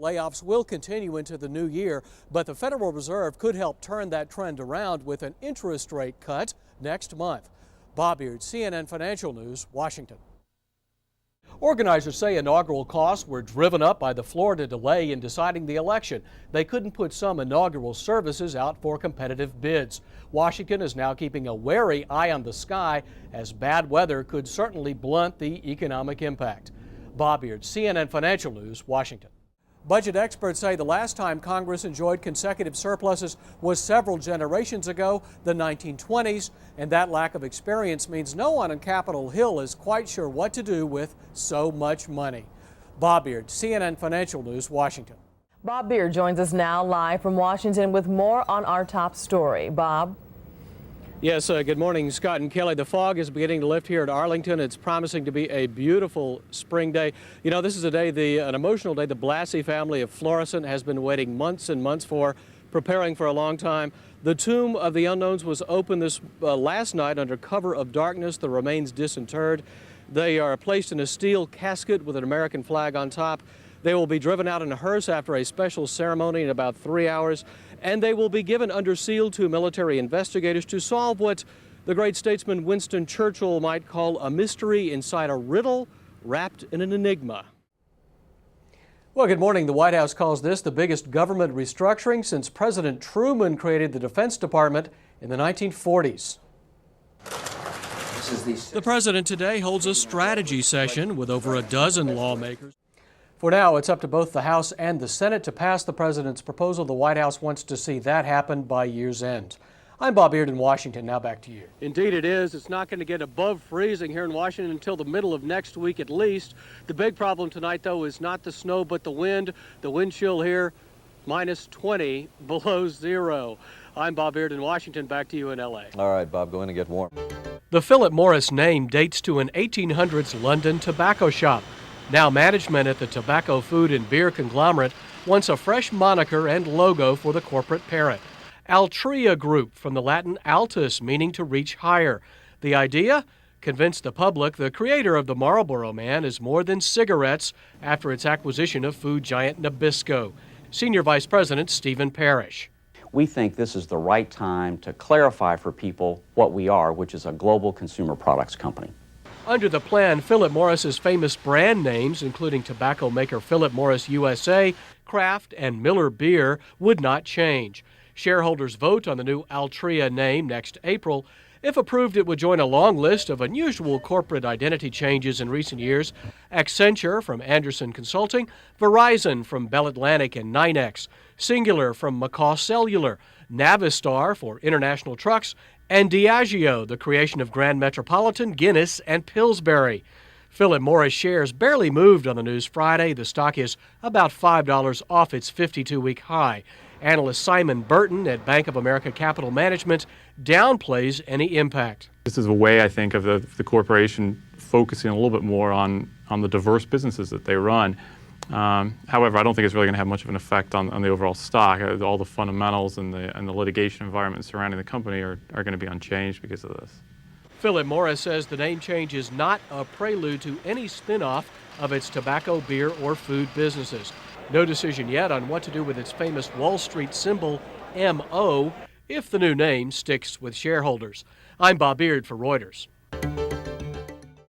Layoffs will continue into the new year, but the Federal Reserve could help turn that trend around with an interest rate cut next month. Bob Beard, CNN Financial News, Washington. Organizers say inaugural costs were driven up by the Florida delay in deciding the election. They couldn't put some inaugural services out for competitive bids. Washington is now keeping a wary eye on the sky, as bad weather could certainly blunt the economic impact. Bob Beard, CNN Financial News, Washington. Budget experts say the last time Congress enjoyed consecutive surpluses was several generations ago, the 1920s, and that lack of experience means no one on Capitol Hill is quite sure what to do with so much money. Bob Beard, CNN Financial News, Washington. Bob Beard joins us now live from Washington with more on our top story. Bob? Yes, good morning, Scott and Kelly. The fog is beginning to lift here at Arlington. It's promising to be a beautiful spring day. You know, this is a day, an emotional day the Blassie family of Florissant has been waiting months and months for, preparing for a long time. The tomb of the unknowns was opened this last night under cover of darkness, the remains disinterred. They are placed in a steel casket with an American flag on top. They will be driven out in a hearse after a special ceremony in about 3 hours, and they will be given under seal to military investigators to solve what the great statesman Winston Churchill might call a mystery inside a riddle wrapped in an enigma. Well, good morning. The White House calls this the biggest government restructuring since President Truman created the Defense Department in the 1940s. The president today holds a strategy session with over a dozen lawmakers. For now, it's up to both the House and the Senate to pass the president's proposal. The White House wants to see that happen by year's end. I'm Bob Beard in Washington. Now back to you. Indeed it is. It's not going to get above freezing here in Washington until the middle of next week at least. The big problem tonight, though, is not the snow but the wind. The wind chill here, minus 20 below zero. I'm Bob Beard in Washington. Back to you in L.A. All right, Bob, go in and get warm. The Philip Morris name dates to an 1800s London tobacco shop. Now management at the tobacco, food, and beer conglomerate wants a fresh moniker and logo for the corporate parent. Altria Group, from the Latin altus, meaning to reach higher. The idea? Convince the public the creator of the Marlboro Man is more than cigarettes after its acquisition of food giant Nabisco. Senior Vice President Stephen Parrish. We think this is the right time to clarify for people what we are, which is a global consumer products company. Under the plan, Philip Morris's famous brand names, including tobacco maker Philip Morris USA, Kraft, and Miller Beer, would not change. Shareholders vote on the new Altria name next April. If approved, it would join a long list of unusual corporate identity changes in recent years. Accenture from Anderson Consulting, Verizon from Bell Atlantic and NYNEX, Singular from McCaw Cellular, Navistar for International Trucks, and Diageo, the creation of Grand Metropolitan, Guinness, and Pillsbury. Philip Morris shares barely moved on the news Friday. The stock is about $5 off its 52-week high. Analyst Simon Burton at Bank of America Capital Management downplays any impact. This is a way, I think, of the corporation focusing a little bit more on the diverse businesses that they run. However, I don't think it's really going to have much of an effect on the overall stock. All the fundamentals and the litigation environment surrounding the company are going to be unchanged because of this. Philip Morris says the name change is not a prelude to any spin-off of its tobacco, beer, or food businesses. No decision yet on what to do with its famous Wall Street symbol, MO, if the new name sticks with shareholders. I'm Bob Beard for Reuters.